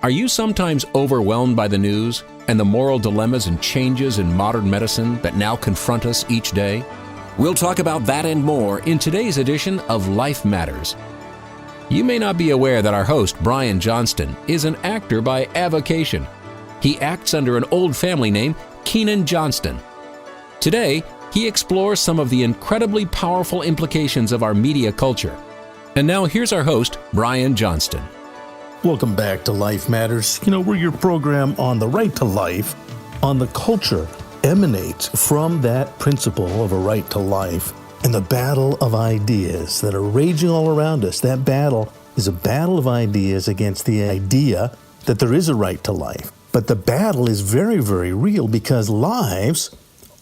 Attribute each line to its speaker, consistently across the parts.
Speaker 1: Are you sometimes overwhelmed by the news and the moral dilemmas and changes in modern medicine that now confront us each day? We'll talk about that and more in today's edition of Life Matters. You may not be aware that our host, Brian Johnston, is an actor by avocation. He acts under an old family name, Keenan Johnston. Today, he explores some of the incredibly powerful implications of our media culture. And now here's our host, Brian Johnston.
Speaker 2: Welcome back to Life Matters. We're your program on the right to life, on the culture emanates from that principle of a right to life and the battle of ideas that are raging all around us. That battle is a battle of ideas against the idea that there is a right to life. But the battle is very, very real because lives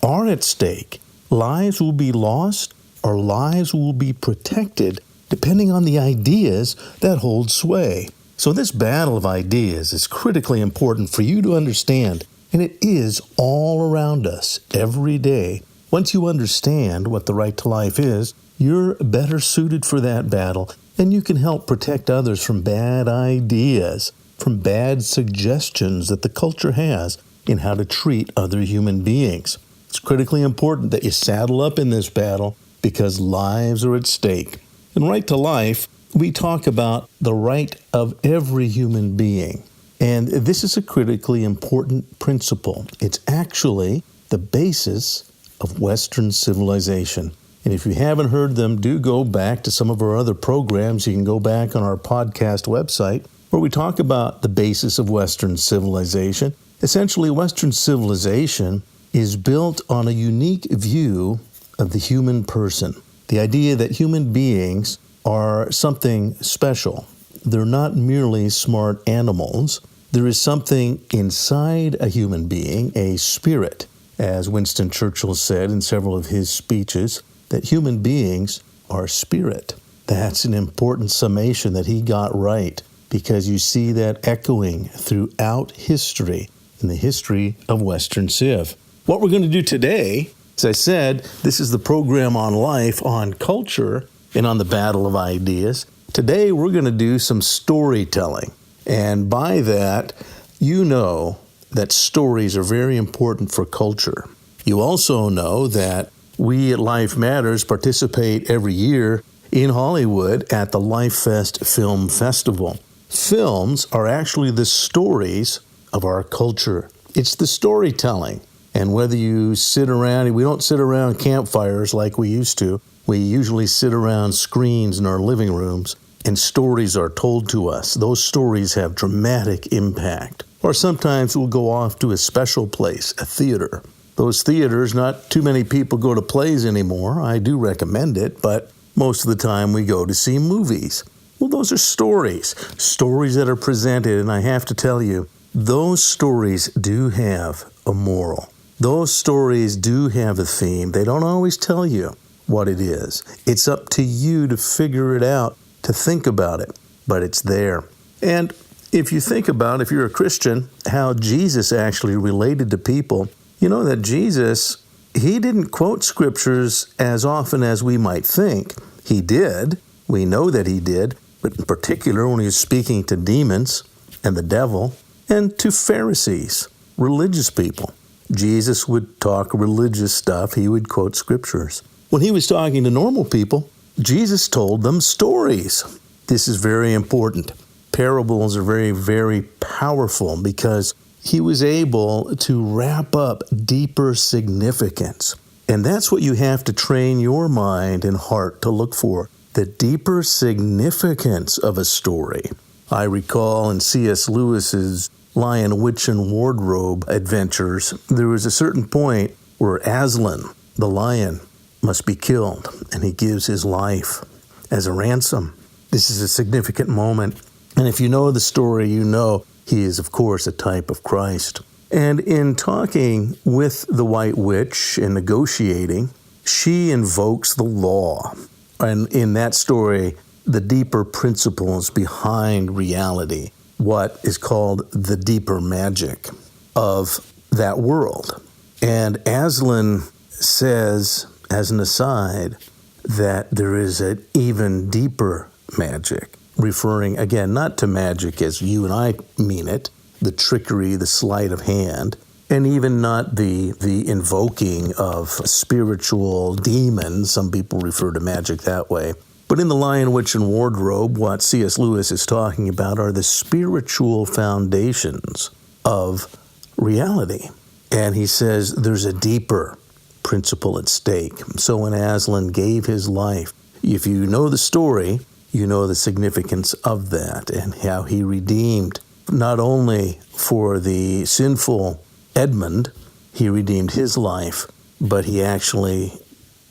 Speaker 2: are at stake. Lives will be lost or lives will be protected depending on the ideas that hold sway. So this battle of ideas is critically important for you to understand, and it is all around us every day. Once you understand what the right to life is, you're better suited for that battle, and you can help protect others from bad ideas, from bad suggestions that the culture has in how to treat other human beings. It's critically important that you saddle up in this battle because lives are at stake. In Right to Life, we talk about the right of every human being. And this is a critically important principle. It's actually the basis of Western civilization. And if you haven't heard them, do go back to some of our other programs. You can go back on our podcast website where we talk about the basis of Western civilization. Essentially, Western civilization is built on a unique view of the human person. The idea that human beings are something special. They're not merely smart animals. There is something inside a human being, a spirit, as Winston Churchill said in several of his speeches, that human beings are spirit. That's an important summation that he got right because you see that echoing throughout history, in the history of Western Civ. What we're going to do today, as I said, this is the program on life, on culture, and on the battle of ideas. Today, we're going to do some storytelling. And by that, you know that stories are very important for culture. You also know that we at Life Matters participate every year in Hollywood at the Life Fest Film Festival. Films are actually the stories of our culture. It's the storytelling. And whether you sit around, we don't sit around campfires like we used to. We usually sit around screens in our living rooms, and stories are told to us. Those stories have dramatic impact. Or sometimes we'll go off to a special place, a theater. Those theaters, not too many people go to plays anymore. I do recommend it, but most of the time we go to see movies. Well, those are stories that are presented, and I have to tell you, those stories do have a moral. Those stories do have a theme. They don't always tell you what it is. It's up to you to figure it out, to think about it, but it's there. And if you think about, if you're a Christian, how Jesus actually related to people, you know that Jesus, he didn't quote scriptures as often as we might think. He did. We know that he did, but in particular when he was speaking to demons and the devil and to Pharisees, religious people. Jesus would talk religious stuff. He would quote scriptures. When he was talking to normal people, Jesus told them stories. This is very important. Parables are very, very powerful because he was able to wrap up deeper significance. And that's what you have to train your mind and heart to look for, the deeper significance of a story. I recall in C.S. Lewis's Lion, Witch, and Wardrobe adventures, there was a certain point where Aslan, the lion, must be killed, and he gives his life as a ransom. This is a significant moment. And if you know the story, you know he is, of course, a type of Christ. And in talking with the White Witch and negotiating, she invokes the law. And in that story, the deeper principles behind reality, what is called the deeper magic of that world. And Aslan says, as an aside, that there is an even deeper magic, referring, again, not to magic as you and I mean it, the trickery, the sleight of hand, and even not the invoking of spiritual demons. Some people refer to magic that way. But in The Lion, Witch, and Wardrobe, what C.S. Lewis is talking about are the spiritual foundations of reality. And he says there's a deeper principle at stake. So when Aslan gave his life, if you know the story, you know the significance of that and how he redeemed not only for the sinful Edmund, he redeemed his life, but he actually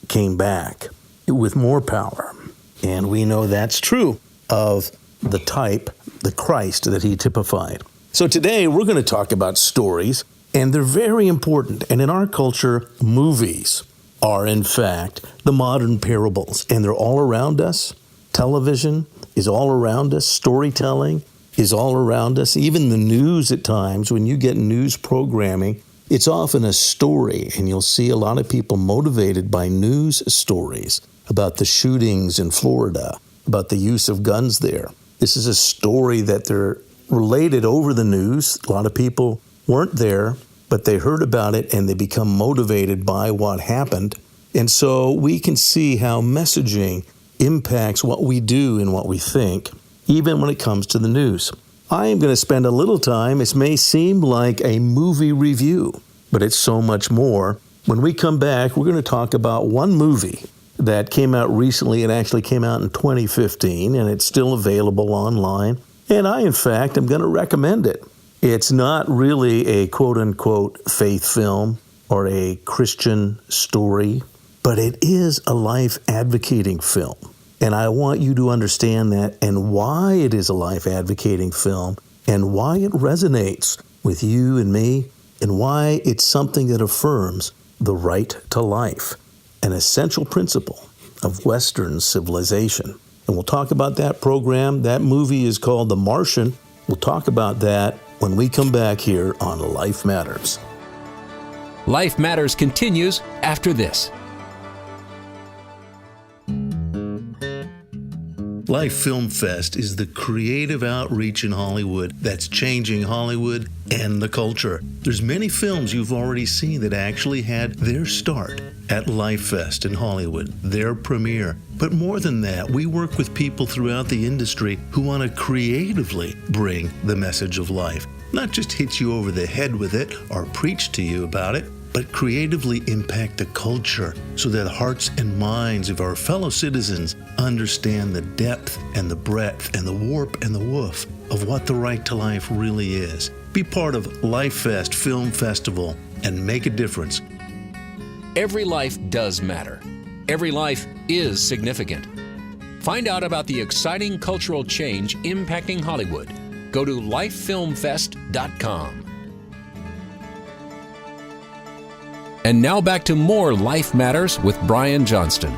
Speaker 2: came back with more power. And we know that's true of the type, the Christ that he typified. So today we're going to talk about stories, and they're very important. And in our culture, movies are, in fact, the modern parables, and they're all around us. Television is all around us. Storytelling is all around us. Even the news at times, when you get news programming, it's often a story, and you'll see a lot of people motivated by news stories about the shootings in Florida, about the use of guns there. This is a story that they're related over the news. A lot of people weren't there, but they heard about it, and they become motivated by what happened. And so we can see how messaging impacts what we do and what we think, even when it comes to the news. I am going to spend a little time. It may seem like a movie review, but it's so much more. When we come back, we're going to talk about one movie that came out recently. It actually came out in 2015, and it's still available online. And I, in fact, am going to recommend it. It's not really a quote-unquote faith film or a Christian story, but it is a life advocating film. And I want you to understand that and why it is a life advocating film and why it resonates with you and me and why it's something that affirms the right to life, an essential principle of Western civilization. And we'll talk about that program. That movie is called The Martian. We'll talk about that when we come back here on Life Matters.
Speaker 1: Life Matters continues after this.
Speaker 2: Life Film Fest is the creative outreach in Hollywood that's changing Hollywood and the culture. There's many films you've already seen that actually had their start at Life Fest in Hollywood, their premiere. But more than that, we work with people throughout the industry who want to creatively bring the message of life. Not just hit you over the head with it or preach to you about it, but creatively impact the culture so that hearts and minds of our fellow citizens understand the depth and the breadth and the warp and the woof of what the right to life really is. Be part of Life Fest Film Festival and make a difference.
Speaker 1: Every life does matter. Every life is significant. Find out about the exciting cultural change impacting Hollywood. Go to lifefilmfest.com. And now back to more Life Matters with Brian Johnston.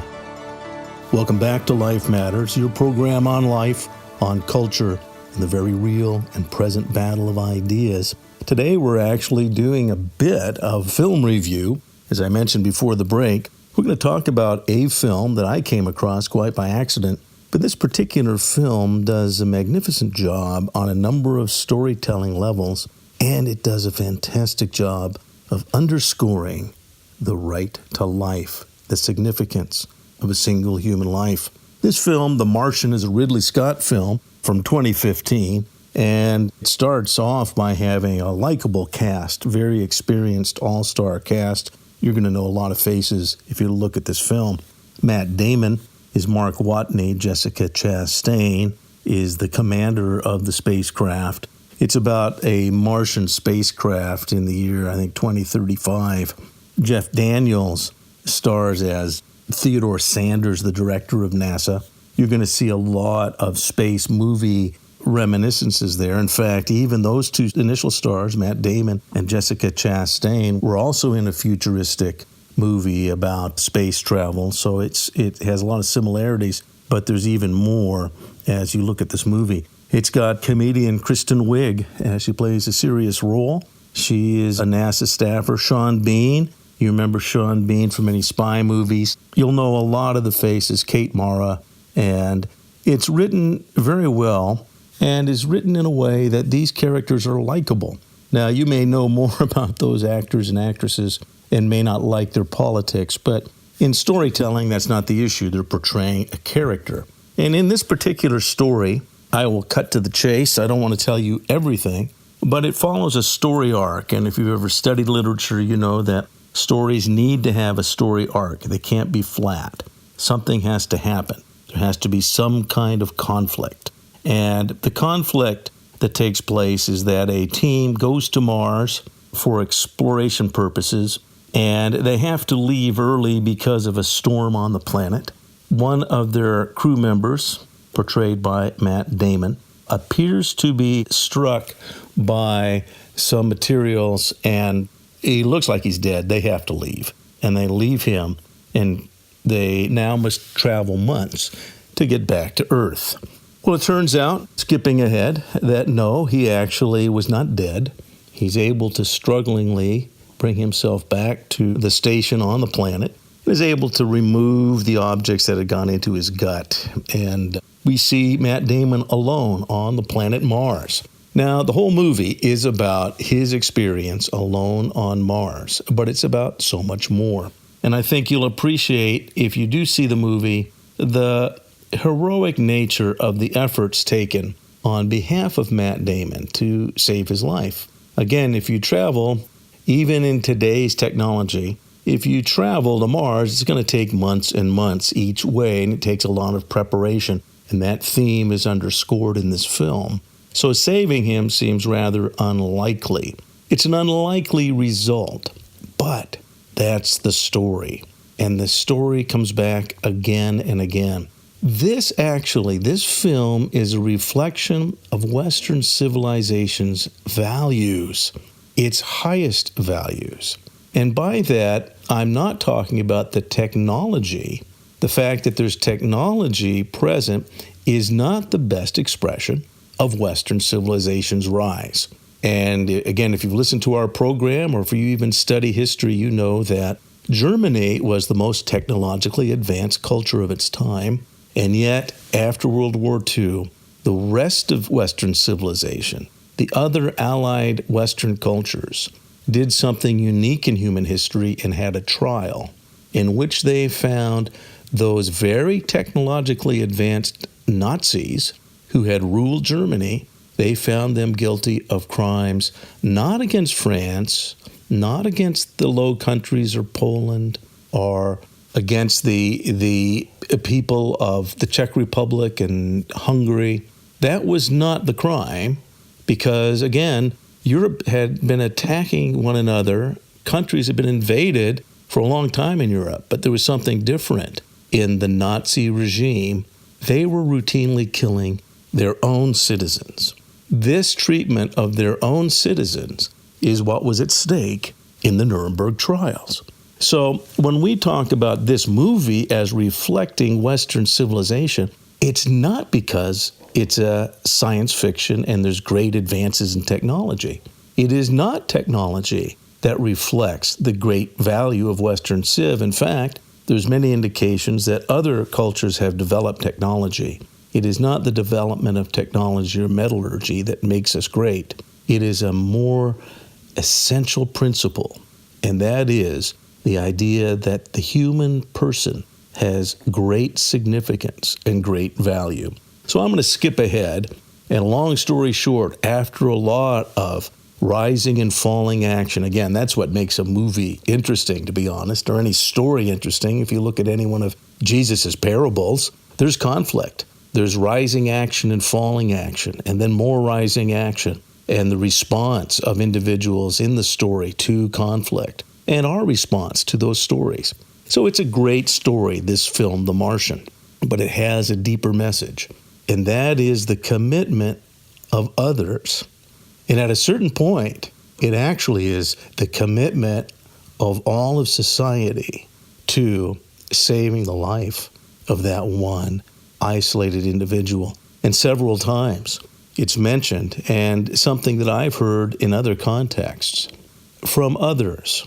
Speaker 2: Welcome back to Life Matters, your program on life, on culture, and the very real and present battle of ideas. Today we're actually doing a bit of film review. As I mentioned before the break, we're going to talk about a film that I came across quite by accident. But this particular film does a magnificent job on a number of storytelling levels, and it does a fantastic job of underscoring the right to life, the significance of a single human life. This film, The Martian, is a Ridley Scott film from 2015, and it starts off by having a likable cast, very experienced all-star cast. You're going to know a lot of faces if you look at this film. Matt Damon is Mark Watney. Jessica Chastain is the commander of the spacecraft. It's about a Martian spacecraft in the year, I think, 2035. Jeff Daniels stars as Theodore Sanders, the director of NASA. You're going to see a lot of space movie reminiscences there. In fact, even those two initial stars, Matt Damon and Jessica Chastain, were also in a futuristic movie about space travel. So it has a lot of similarities, but there's even more as you look at this movie. It's got comedian Kristen Wiig, as she plays a serious role. She is a NASA staffer. Sean Bean, you remember Sean Bean from many spy movies. You'll know a lot of the faces, Kate Mara and It's written very well and is written in a way that these characters are likable. Now, you may know more about those actors and actresses and may not like their politics, but in storytelling, that's not the issue. They're portraying a character. And in this particular story, I will cut to the chase. I don't want to tell you everything, but it follows a story arc. And if you've ever studied literature, you know that stories need to have a story arc. They can't be flat. Something has to happen. There has to be some kind of conflict. And the conflict that takes place is that a team goes to Mars for exploration purposes, and they have to leave early because of a storm on the planet. One of their crew members, portrayed by Matt Damon, appears to be struck by some materials, and he looks like he's dead. They have to leave, and they leave him, and they now must travel months to get back to Earth. Well, it turns out, skipping ahead, that no, he actually was not dead. He's able to strugglingly bring himself back to the station on the planet. He was able to remove the objects that had gone into his gut. And we see Matt Damon alone on the planet Mars. Now, the whole movie is about his experience alone on Mars, but it's about so much more. And I think you'll appreciate, if you do see the movie, the heroic nature of the efforts taken on behalf of Matt Damon to save his life. Again, if you travel, even in today's technology, if you travel to Mars, it's going to take months and months each way, and it takes a lot of preparation. And that theme is underscored in this film. So saving him seems rather unlikely. It's an unlikely result, but that's the story. And the story comes back again and again. This film is a reflection of Western civilization's values, its highest values. And by that, I'm not talking about the technology. The fact that there's technology present is not the best expression of Western civilization's rise. And again, if you've listened to our program, or if you even study history, you know that Germany was the most technologically advanced culture of its time. And yet, after World War II, the rest of Western civilization, the other allied Western cultures, did something unique in human history and had a trial in which they found those very technologically advanced Nazis who had ruled Germany. They found them guilty of crimes not against France, not against the Low Countries or Poland, or against the people of the Czech Republic and Hungary. That was not the crime because, again, Europe had been attacking one another. Countries had been invaded for a long time in Europe, but there was something different in the Nazi regime. They were routinely killing their own citizens. This treatment of their own citizens is what was at stake in the Nuremberg trials. So when we talk about this movie as reflecting Western civilization, it's not because it's a science fiction and there's great advances in technology. It is not technology that reflects the great value of Western civ. In fact, there's many indications that other cultures have developed technology. It is not the development of technology or metallurgy that makes us great. It is a more essential principle, and that is the idea that the human person has great significance and great value. So I'm going to skip ahead, and long story short, after a lot of rising and falling action, again, that's what makes a movie interesting, to be honest, or any story interesting. If you look at any one of Jesus's parables, there's conflict. There's rising action and falling action, and then more rising action, and the response of individuals in the story to conflict, and our response to those stories. So it's a great story, this film, The Martian, but it has a deeper message, and that is the commitment of others. And at a certain point, it actually is the commitment of all of society to saving the life of that one isolated individual. And several times it's mentioned, and something that I've heard in other contexts from others,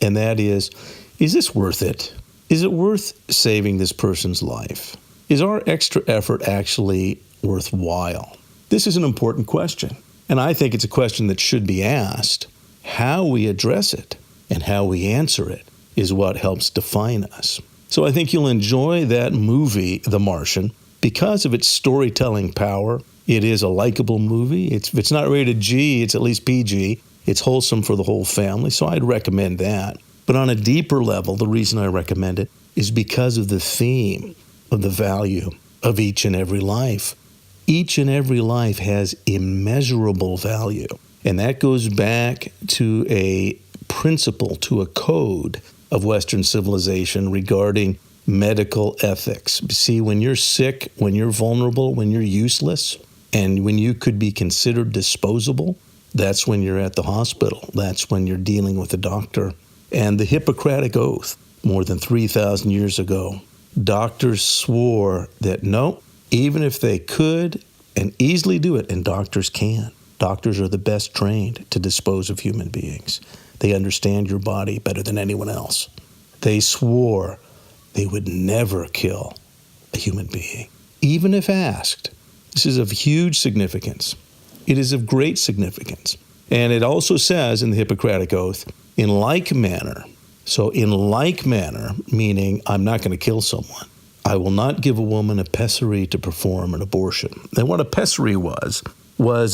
Speaker 2: and that is this worth it? Is it worth saving this person's life? Is our extra effort actually worthwhile? This is an important question, and I think it's a question that should be asked. How we address it and how we answer it is what helps define us. So I think you'll enjoy that movie, The Martian, because of its storytelling power. It is a likable movie. If it's not rated G, it's at least PG. It's wholesome for the whole family, so I'd recommend that. But on a deeper level, the reason I recommend it is because of the theme of the value of each and every life. Each and every life has immeasurable value, and that goes back to a principle, to a code of Western civilization regarding medical ethics. See, when you're sick, when you're vulnerable, when you're useless, and when you could be considered disposable, that's when you're at the hospital. That's when you're dealing with a doctor. And the Hippocratic Oath, more than 3,000 years ago, doctors swore that no, even if they could and easily do it, and doctors can. Doctors are the best trained to dispose of human beings. They understand your body better than anyone else. They swore they would never kill a human being, even if asked. This is of huge significance. It is of great significance. And it also says in the Hippocratic Oath, in like manner, so in like manner, meaning I'm not going to kill someone, I will not give a woman a pessary to perform an abortion. And what a pessary was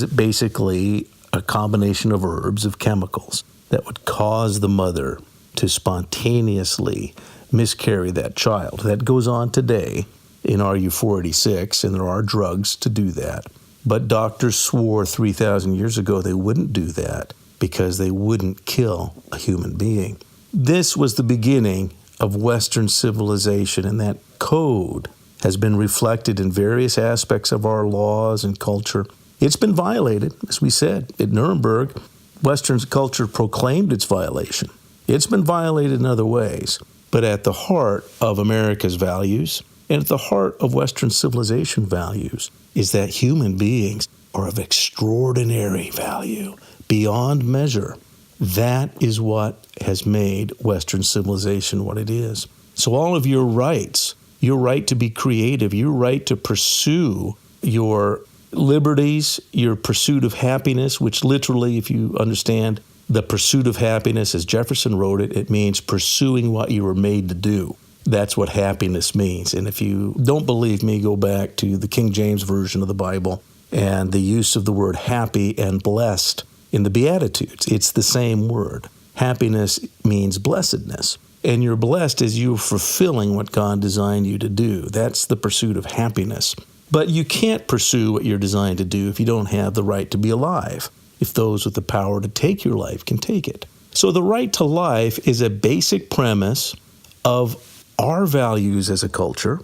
Speaker 2: basically a combination of herbs, of chemicals, that would cause the mother to spontaneously miscarry that child. That goes on today in RU-486, and there are drugs to do that. But doctors swore 3,000 years ago they wouldn't do that because they wouldn't kill a human being. This was the beginning of Western civilization, and that code has been reflected in various aspects of our laws and culture. It's been violated, as we said, at Nuremberg. Western culture proclaimed its violation. It's been violated in other ways, but at the heart of America's values and at the heart of Western civilization values is that human beings are of extraordinary value, beyond measure. That is what has made Western civilization what it is. So all of your rights, your right to be creative, your right to pursue your liberties, your pursuit of happiness, which literally, if you understand the pursuit of happiness, as Jefferson wrote it, it means pursuing what you were made to do. That's what happiness means. And if you don't believe me, go back to the King James Version of the Bible and the use of the word happy and blessed in the Beatitudes. It's the same word. Happiness means blessedness. And you're blessed as you're fulfilling what God designed you to do. That's the pursuit of happiness. But you can't pursue what you're designed to do if you don't have the right to be alive, if those with the power to take your life can take it. So the right to life is a basic premise of our values as a culture.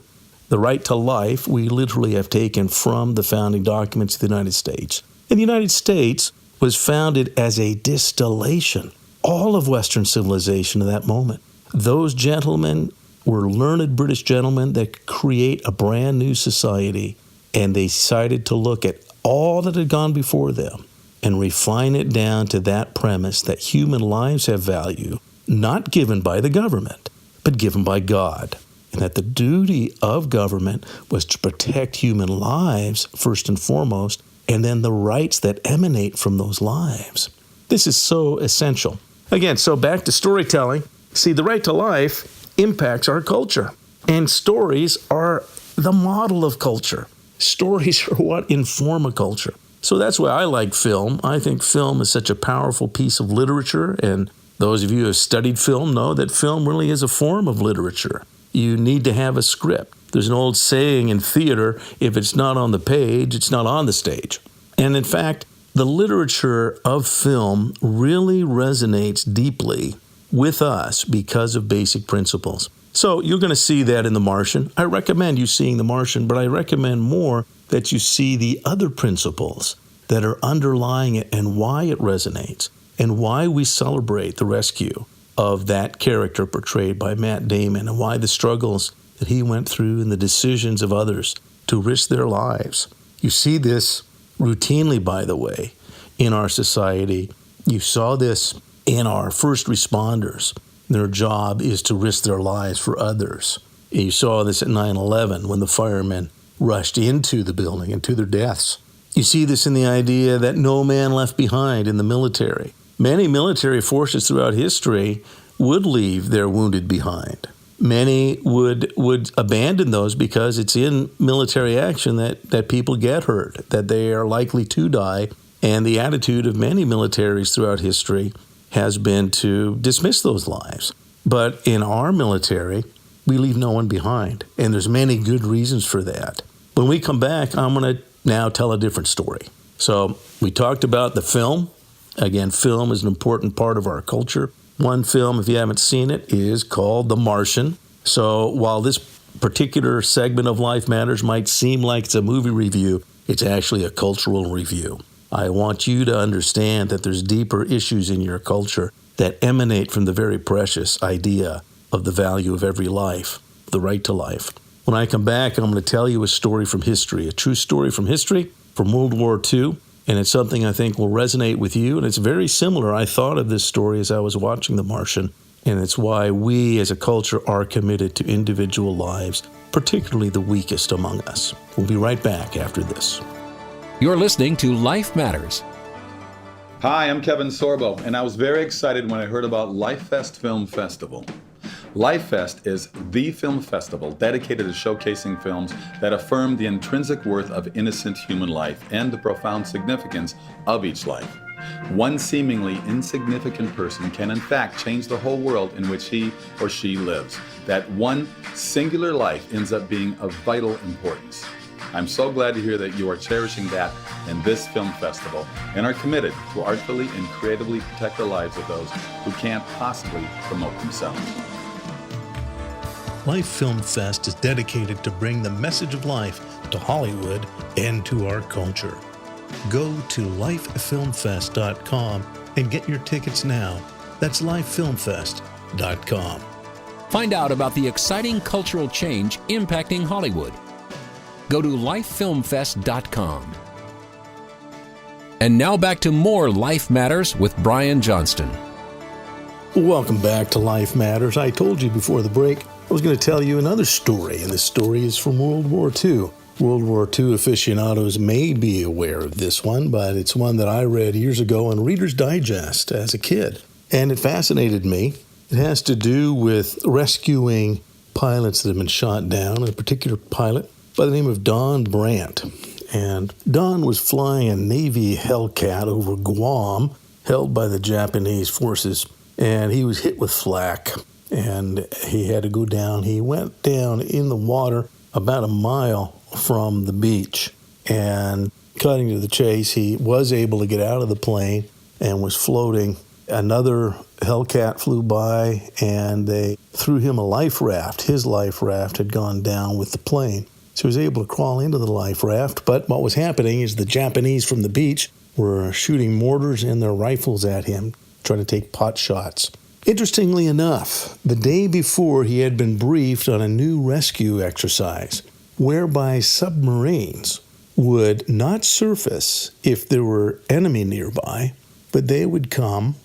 Speaker 2: The right to life we literally have taken from the founding documents of the United States. And the United States was founded as a distillation, all of Western civilization at that moment. Those gentlemen were learned British gentlemen that could create a brand new society, and they decided to look at all that had gone before them and refine it down to that premise that human lives have value, not given by the government, but given by God, and that the duty of government was to protect human lives first and foremost, and then the rights that emanate from those lives. This is so essential. Again, so back to storytelling. See, the right to life impacts our culture, and stories are the model of culture. Stories are what inform a culture. So that's why I like film. I think film is such a powerful piece of literature, and those of you who have studied film know that film really is a form of literature. You need to have a script. There's an old saying in theater, if it's not on the page, it's not on the stage. And in fact, the literature of film really resonates deeply with us because of basic principles. So you're going to see that in The Martian. I recommend you seeing The Martian, but I recommend more that you see the other principles that are underlying it and why it resonates and why we celebrate the rescue of that character portrayed by Matt Damon and why the struggles that he went through and the decisions of others to risk their lives. You see this routinely, by the way, in our society. You saw this in our first responders. Their job is to risk their lives for others. You saw this at 9/11 when the firemen rushed into the building and to their deaths. You see this in the idea that no man left behind in the military. Many military forces throughout history would leave their wounded behind. Many would abandon those because it's in military action that people get hurt, that they are likely to die. And the attitude of many militaries throughout history has been to dismiss those lives. But in our military, we leave no one behind. And there's many good reasons for that. When we come back, I'm going to now tell a different story. So we talked about the film. Again, film is an important part of our culture. One film, if you haven't seen it, is called The Martian. So while this particular segment of Life Matters might seem like it's a movie review, it's actually a cultural review. I want you to understand that there's deeper issues in your culture that emanate from the very precious idea of the value of every life, the right to life. When I come back, I'm going to tell you a story from history, a true story from history, from World War II. And it's something I think will resonate with you. And it's very similar. I thought of this story as I was watching The Martian. And it's why we as a culture are committed to individual lives, particularly the weakest among us. We'll be right back after this.
Speaker 1: You're listening to Life Matters.
Speaker 3: Hi, I'm Kevin Sorbo, and I was very excited when I heard about LifeFest Film Festival. LifeFest is the film festival dedicated to showcasing films that affirm the intrinsic worth of innocent human life and the profound significance of each life. One seemingly insignificant person can in fact change the whole world in which he or she lives. That one singular life ends up being of vital importance. I'm so glad to hear that you are cherishing that in this film festival and are committed to artfully and creatively protect the lives of those who can't possibly promote themselves.
Speaker 2: Life Film Fest is dedicated to bring the message of life to Hollywood and to our culture. Go to lifefilmfest.com and get your tickets now. That's lifefilmfest.com.
Speaker 1: Find out about the exciting cultural change impacting Hollywood. Go to lifefilmfest.com. And now back to more Life Matters with Brian Johnston.
Speaker 2: Welcome back to Life Matters. I told you before the break I was going to tell you another story, and this story is from World War II. World War II aficionados may be aware of this one, but it's one that I read years ago in Reader's Digest as a kid, and it fascinated me. It has to do with rescuing pilots that have been shot down, a particular pilot by the name of Don Brandt. And Don was flying a Navy Hellcat over Guam, held by the Japanese forces, and he was hit with flak. And he had to go down. He went down in the water about a mile from the beach. And cutting to the chase, he was able to get out of the plane and was floating. Another Hellcat flew by, and they threw him a life raft. His life raft had gone down with the plane. So he was able to crawl into the life raft. But what was happening is the Japanese from the beach were shooting mortars and their rifles at him, trying to take pot shots. Interestingly enough, the day before he had been briefed on a new rescue exercise whereby submarines would not surface if there were enemy nearby, but they would come,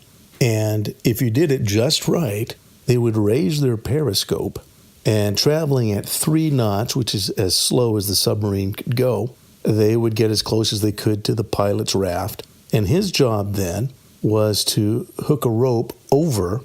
Speaker 2: and if you did it just right, they would raise their periscope, and traveling at 3 knots, which is as slow as the submarine could go, they would get as close as they could to the pilot's raft. And his job then was to hook a rope over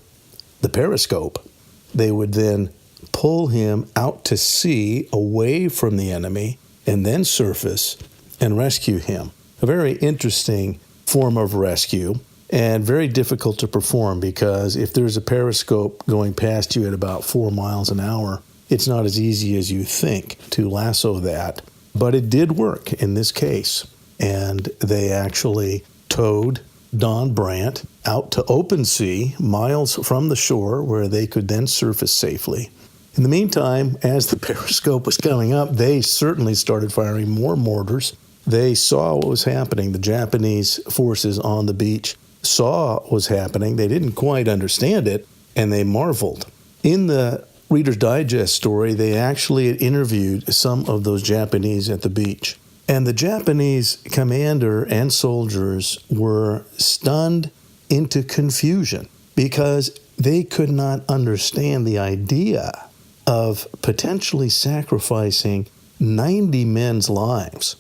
Speaker 2: the periscope. They would then pull him out to sea away from the enemy and then surface and rescue him. A very interesting form of rescue and very difficult to perform, because if there's a periscope going past you at about 4 miles an hour, it's not as easy as you think to lasso that. But it did work in this case, and they actually towed Don Brandt out to open sea, miles from the shore, where they could then surface safely. In the meantime, as the periscope was coming up, they certainly started firing more mortars. They saw what was happening. The Japanese forces on the beach saw what was happening. They didn't quite understand it, and they marveled. In the Reader's Digest story, they actually had interviewed some of those Japanese at the beach. And the Japanese commander and soldiers were stunned into confusion because they could not understand the idea of potentially sacrificing 90 men's lives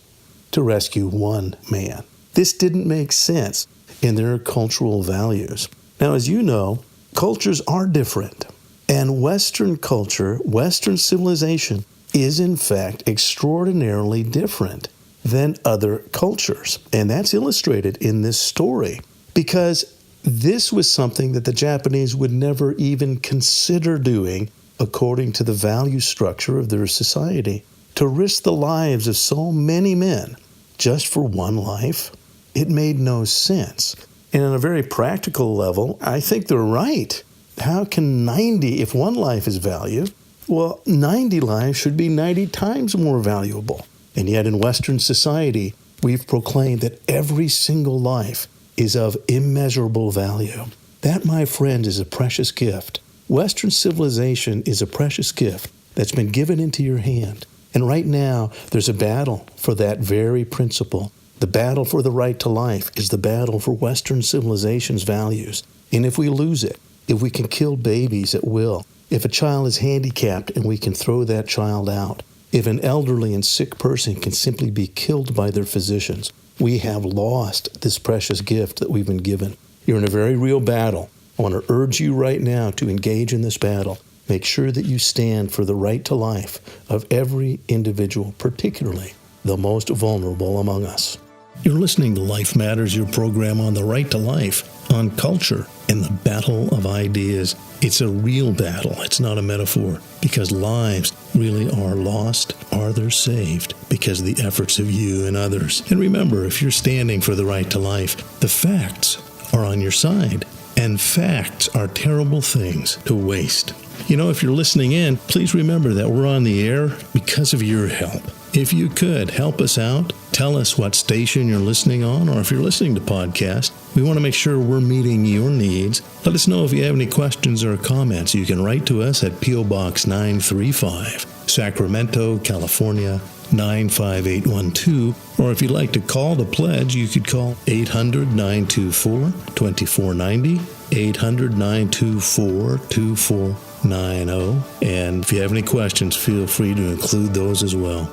Speaker 2: to rescue one man. This didn't make sense in their cultural values. Now, as you know, cultures are different. And Western culture, Western civilization, is in fact extraordinarily different than other cultures. And that's illustrated in this story because this was something that the Japanese would never even consider doing according to the value structure of their society. To risk the lives of so many men just for one life, it made no sense. And on a very practical level, I think they're right. How can 90, if one life is valued, well, 90 lives should be 90 times more valuable. And yet in Western society, we've proclaimed that every single life is of immeasurable value. That, my friend, is a precious gift. Western civilization is a precious gift that's been given into your hand. And right now, there's a battle for that very principle. The battle for the right to life is the battle for Western civilization's values. And if we lose it, if we can kill babies at will, if a child is handicapped and we can throw that child out, if an elderly and sick person can simply be killed by their physicians, we have lost this precious gift that we've been given. You're in a very real battle. I want to urge you right now to engage in this battle. Make sure that you stand for the right to life of every individual, particularly the most vulnerable among us. You're listening to Life Matters, your program on the right to life, on culture, and the battle of ideas. It's a real battle. It's not a metaphor, because lives really are lost or they're saved because of the efforts of you and others. And remember, if you're standing for the right to life, the facts are on your side. And facts are terrible things to waste. You know, if you're listening in, please remember that we're on the air because of your help. If you could help us out, tell us what station you're listening on, or if you're listening to podcasts, we want to make sure we're meeting your needs. Let us know if you have any questions or comments. You can write to us at P.O. Box 935, Sacramento, California, 95812. Or if you'd like to call the pledge, you could call 800-924-2490, 800-924-2490. And if you have any questions, feel free to include those as well.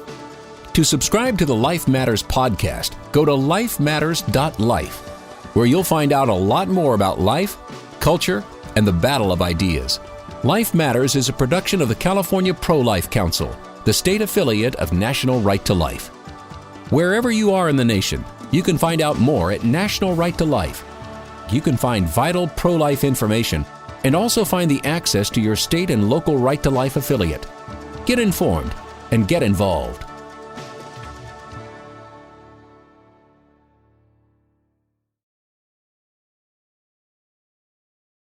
Speaker 1: To subscribe to the Life Matters podcast, go to lifematters.life, where you'll find out a lot more about life, culture, and the battle of ideas. Life Matters is a production of the California Pro-Life Council, the state affiliate of National Right to Life. Wherever you are in the nation, you can find out more at National Right to Life. You can find vital pro-life information and also find the access to your state and local Right to Life affiliate. Get informed and get involved.